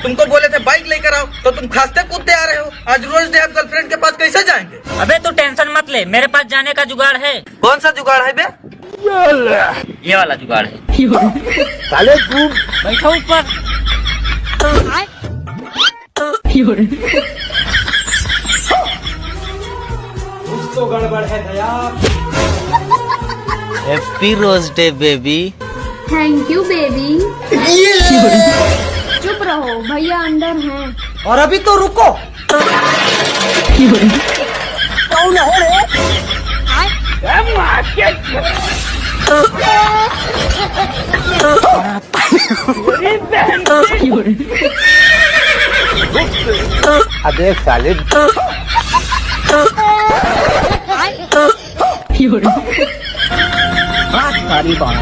तुमको बोले थे बाइक लेकर आओ तो तुम खांसते कूदते आ रहे हो। आज रोज डे आप गर्लफ्रेंड के पास कैसे जाएंगे? अबे तू टेंशन मत ले, मेरे पास जाने का जुगाड़ है। कौन सा जुगाड़ है बे? ये वाला जुगाड़ है। साले तू बैठो ऊपर। कुछ तो गड़बड़ है Daya. Happy rose day baby. Thank you baby. चुप रहो, भैया अंदर हैं। और अभी तो रुको। कौन है रे? अबे साले बात सारी बात